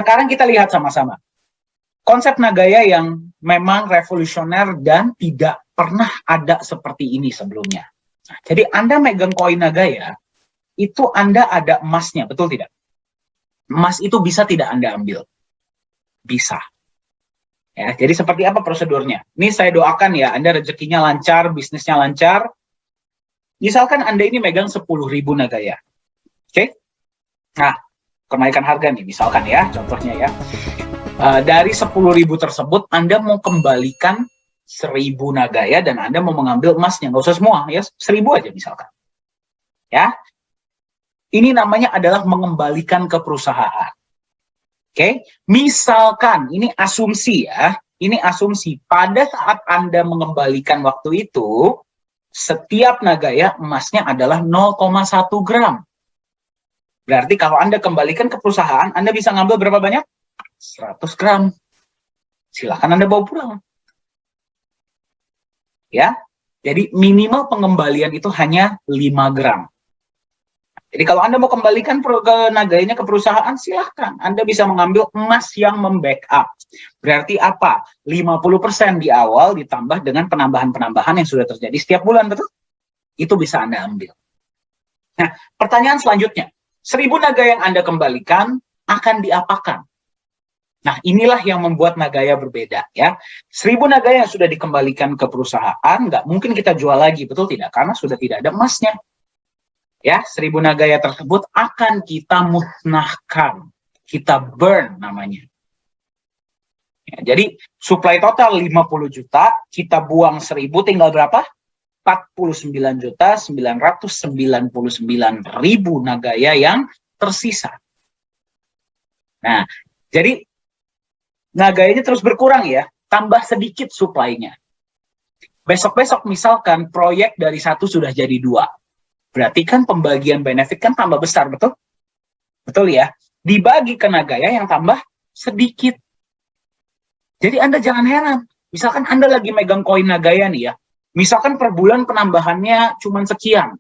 Sekarang kita lihat sama-sama. Konsep Nagaya yang memang revolusioner dan tidak pernah ada seperti ini sebelumnya. Nah, jadi Anda megang koin Nagaya, itu Anda ada emasnya, betul tidak? Emas itu bisa tidak Anda ambil? Bisa. Ya, jadi seperti apa prosedurnya? Ini saya doakan ya, Anda rezekinya lancar, bisnisnya lancar. Misalkan Anda ini megang 10.000 Nagaya. Oke? Nah, kenaikan harga nih, misalkan ya, contohnya ya. Dari 10.000 tersebut, Anda mau kembalikan 1.000 Nagaya dan Anda mau mengambil emasnya. Nggak usah semua, ya 1.000 aja misalkan. Ya, ini namanya adalah mengembalikan ke perusahaan. Oke, misalkan, ini asumsi ya, ini asumsi. Pada saat Anda mengembalikan waktu itu, setiap Nagaya emasnya adalah 0,1 gram. Berarti kalau Anda kembalikan ke perusahaan, Anda bisa ngambil berapa banyak? 100 gram. Silakan Anda bawa pulang. Ya, jadi minimal pengembalian itu hanya 5 gram. Jadi kalau Anda mau kembalikan ke Nagayanya ke perusahaan, silahkan. Anda bisa mengambil emas yang membackup. Berarti apa? 50% di awal ditambah dengan penambahan-penambahan yang sudah terjadi setiap bulan, betul? Itu bisa Anda ambil. Nah, pertanyaan selanjutnya. 1.000 Nagaya yang Anda kembalikan akan diapakan? Nah, inilah yang membuat Nagaya berbeda ya. 1.000 Nagaya yang sudah dikembalikan ke perusahaan, nggak mungkin kita jual lagi, betul tidak? Karena sudah tidak ada emasnya. Ya, 1.000 Nagaya tersebut akan kita musnahkan. Kita burn namanya. Ya, jadi, supply total 50 juta, kita buang 1.000, tinggal berapa? 49.999.000 Nagaya yang tersisa. Nah, jadi Nagayanya terus berkurang ya, tambah sedikit supply-nya. Besok-besok misalkan proyek dari 1 sudah jadi 2. Berarti kan pembagian benefit kan tambah besar, betul? Betul ya? Dibagi ke Nagaya yang tambah sedikit. Jadi Anda jangan heran. Misalkan Anda lagi megang koin Nagaya nih ya. Misalkan per bulan penambahannya cuma sekian.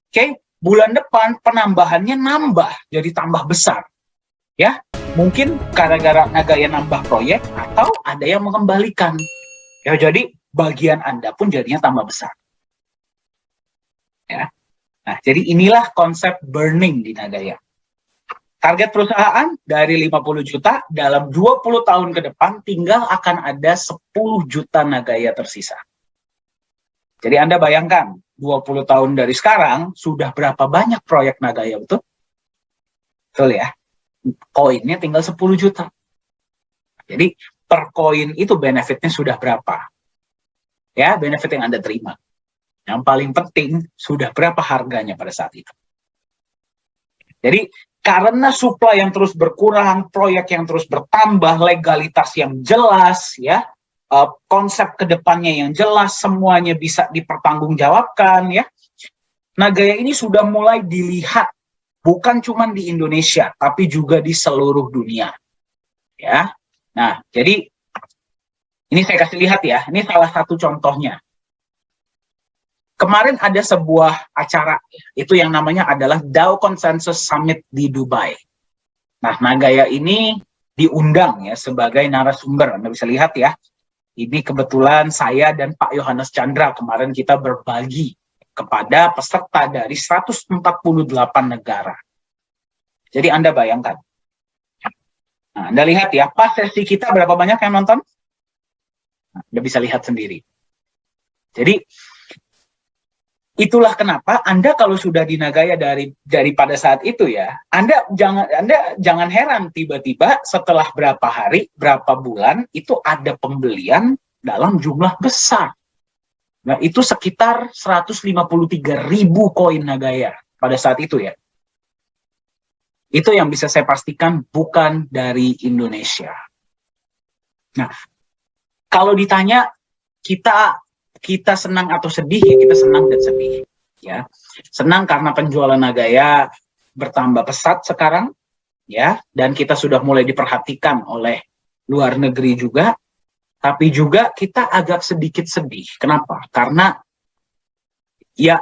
Oke? Bulan depan penambahannya nambah, jadi tambah besar. Ya? Mungkin gara-gara Nagaya nambah proyek atau ada yang mengembalikan. Ya, jadi bagian Anda pun jadinya tambah besar. Ya. Nah, jadi inilah konsep burning di Nagaya. Target perusahaan dari 50 juta dalam 20 tahun ke depan tinggal akan ada 10 juta Nagaya tersisa. Jadi Anda bayangkan, 20 tahun dari sekarang sudah berapa banyak proyek Nagaya, betul? Betul ya? Koinnya tinggal 10 juta. Jadi per koin itu benefitnya sudah berapa? Ya, benefit yang Anda terima. Yang paling penting, sudah berapa harganya pada saat itu. Jadi karena supply yang terus berkurang, proyek yang terus bertambah, legalitas yang jelas, ya, konsep kedepannya yang jelas, semuanya bisa dipertanggungjawabkan, ya. Nagaya ini sudah mulai dilihat bukan cuma di Indonesia, tapi juga di seluruh dunia. Ya, nah jadi ini saya kasih lihat ya, ini salah satu contohnya. Kemarin ada sebuah acara, itu yang namanya adalah Dow Consensus Summit di Dubai. Nah, Nagaya ini diundang ya sebagai narasumber, Anda bisa lihat ya. Ini kebetulan saya dan Pak Yohanes Chandra kemarin kita berbagi kepada peserta dari 148 negara. Jadi Anda bayangkan. Nah, Anda lihat ya, pas sesi kita berapa banyak yang nonton? Nah, Anda bisa lihat sendiri. Jadi, itulah kenapa Anda kalau sudah di Nagaya dari pada saat itu ya, Anda jangan heran tiba-tiba setelah berapa hari, berapa bulan, itu ada pembelian dalam jumlah besar. Nah, itu sekitar 153.000 koin Nagaya pada saat itu ya. Itu yang bisa saya pastikan bukan dari Indonesia. Nah, kalau ditanya kita senang atau sedih ya, kita senang dan sedih ya. Senang karena penjualan Nagaya bertambah pesat sekarang ya, dan kita sudah mulai diperhatikan oleh luar negeri juga. Tapi juga kita agak sedikit sedih. Kenapa? Karena ya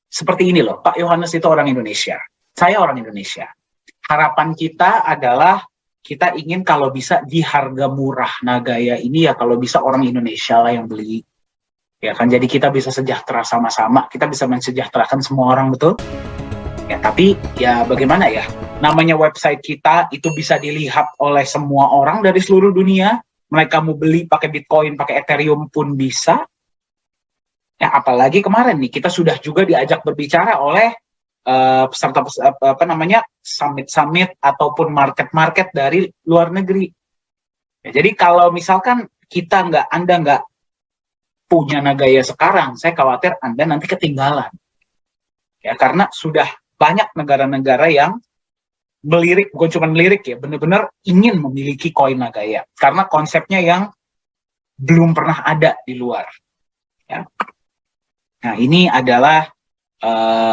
seperti ini loh, Pak Yohanes itu orang Indonesia. Saya orang Indonesia. Harapan kita adalah kita ingin kalau bisa di harga murah Nagaya ini ya kalau bisa orang Indonesia lah yang beli. Ya kan, jadi kita bisa sejahtera sama-sama, kita bisa mensejahterakan semua orang, betul? Ya, tapi ya bagaimana ya? Namanya website kita itu bisa dilihat oleh semua orang dari seluruh dunia. Mereka mau beli pakai Bitcoin, pakai Ethereum pun bisa. Ya, apalagi kemarin nih kita sudah juga diajak berbicara oleh peserta summit-summit ataupun market-market dari luar negeri. Ya, jadi kalau misalkan Anda nggak punya Nagaya sekarang, saya khawatir Anda nanti ketinggalan. Ya, karena sudah banyak negara-negara yang melirik, bukan cuma melirik ya, benar-benar ingin memiliki koin Nagaya. Karena konsepnya yang belum pernah ada di luar. Ya. Nah, ini adalah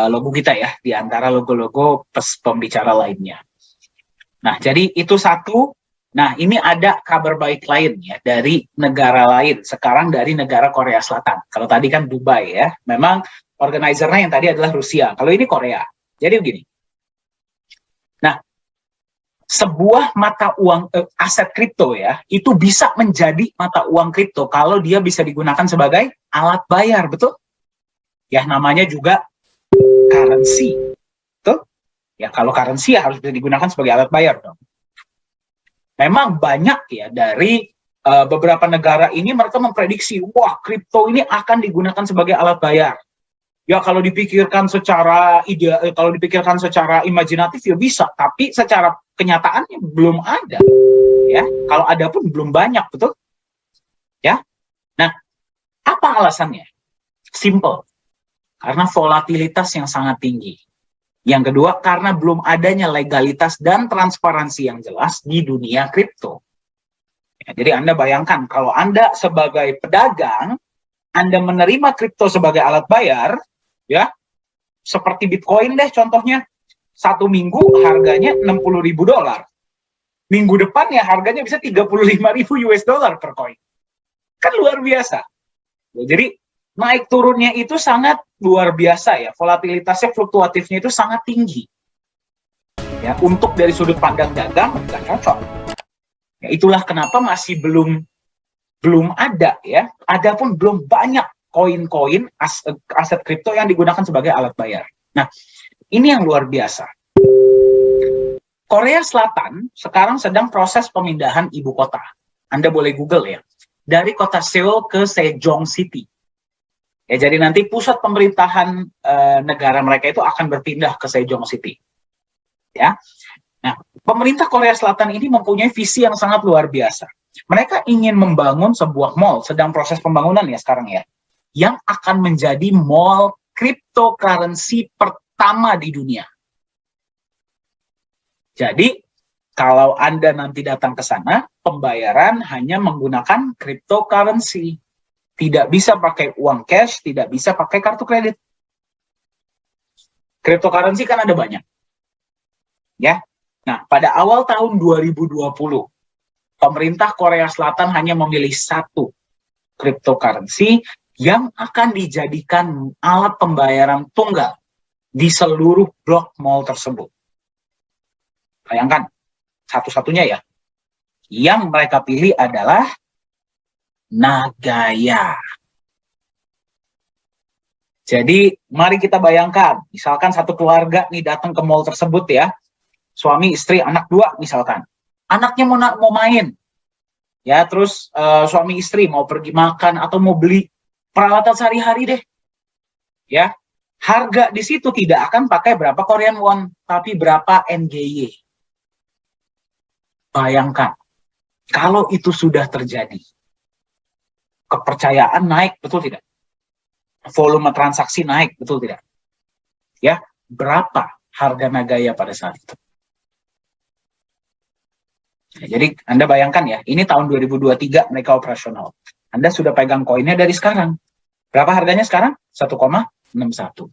logo kita ya, di antara logo-logo pembicara lainnya. Nah, jadi itu satu. Nah, ini ada kabar baik lain ya, dari negara lain. Sekarang dari negara Korea Selatan. Kalau tadi kan Dubai ya, memang organizernya yang tadi adalah Rusia. Kalau ini Korea. Jadi begini. Nah, sebuah mata uang, aset kripto ya, itu bisa menjadi mata uang kripto kalau dia bisa digunakan sebagai alat bayar, betul? Ya, namanya juga currency. Betul? Ya, kalau currency ya harus bisa digunakan sebagai alat bayar dong. Memang banyak ya dari beberapa negara ini mereka memprediksi, wah, kripto ini akan digunakan sebagai alat bayar. Ya, kalau dipikirkan secara kalau dipikirkan secara imajinatif ya bisa, tapi secara kenyataannya belum ada. Ya, kalau ada pun belum banyak, betul? Ya. Nah, apa alasannya? Simple. Karena volatilitas yang sangat tinggi. Yang kedua, karena belum adanya legalitas dan transparansi yang jelas di dunia kripto. Ya, jadi Anda bayangkan, kalau Anda sebagai pedagang, Anda menerima kripto sebagai alat bayar, ya, seperti Bitcoin deh contohnya, 1 minggu harganya $60.000. Minggu depan ya harganya bisa $35.000 per koin. Kan luar biasa. Ya, jadi naik turunnya itu sangat luar biasa ya, volatilitasnya, fluktuatifnya itu sangat tinggi. Ya, untuk dari sudut pandang dagang nggak cocok. Ya, itulah kenapa masih belum ada ya. Adapun belum banyak koin-koin aset kripto yang digunakan sebagai alat bayar. Nah, ini yang luar biasa. Korea Selatan sekarang sedang proses pemindahan ibu kota. Anda boleh Google ya. Dari kota Seoul ke Sejong City. Ya, jadi nanti pusat pemerintahan negara mereka itu akan berpindah ke Sejong City. Ya. Nah, pemerintah Korea Selatan ini mempunyai visi yang sangat luar biasa. Mereka ingin membangun sebuah mall, sedang proses pembangunan ya sekarang ya, yang akan menjadi mall cryptocurrency pertama di dunia. Jadi, kalau Anda nanti datang ke sana, pembayaran hanya menggunakan cryptocurrency. Tidak bisa pakai uang cash, tidak bisa pakai kartu kredit. Cryptocurrency kan ada banyak. Ya. Nah, pada awal tahun 2020, pemerintah Korea Selatan hanya memilih satu cryptocurrency yang akan dijadikan alat pembayaran tunggal di seluruh blok mall tersebut. Bayangkan, satu-satunya ya. Yang mereka pilih adalah Nagaya. Jadi, mari kita bayangkan, misalkan satu keluarga nih datang ke mall tersebut ya, suami, istri, anak 2 misalkan. Anaknya mau main. Ya, terus suami istri mau pergi makan atau mau beli peralatan sehari-hari deh. Ya. Harga di situ tidak akan pakai berapa Korean won, tapi berapa NGY. Bayangkan, kalau itu sudah terjadi, kepercayaan naik, betul tidak? Volume transaksi naik, betul tidak? Ya, berapa harga Nagaya pada saat itu? Ya, jadi Anda bayangkan ya, ini tahun 2023 mereka operasional. Anda sudah pegang koinnya dari sekarang. Berapa harganya sekarang? 1,61.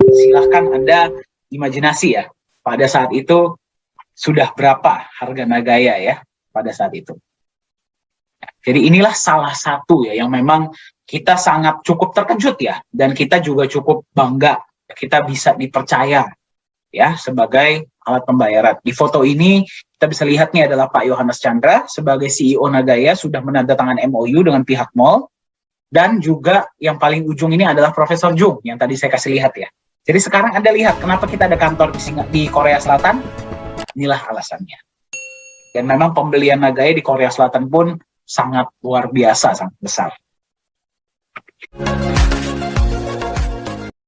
Silahkan Anda imajinasi ya, pada saat itu sudah berapa harga Nagaya ya pada saat itu. Jadi inilah salah satu ya yang memang kita sangat cukup terkejut ya, dan kita juga cukup bangga kita bisa dipercaya ya sebagai alat pembayaran. Di foto ini kita bisa lihat nih adalah Pak Yohanes Chandra sebagai CEO Nagaya sudah menandatangani MOU dengan pihak mall, dan juga yang paling ujung ini adalah Profesor Jung yang tadi saya kasih lihat ya. Jadi sekarang Anda lihat kenapa kita ada kantor di Korea Selatan? Inilah alasannya. Dan memang pembelian Nagaya di Korea Selatan pun sangat luar biasa, sangat besar.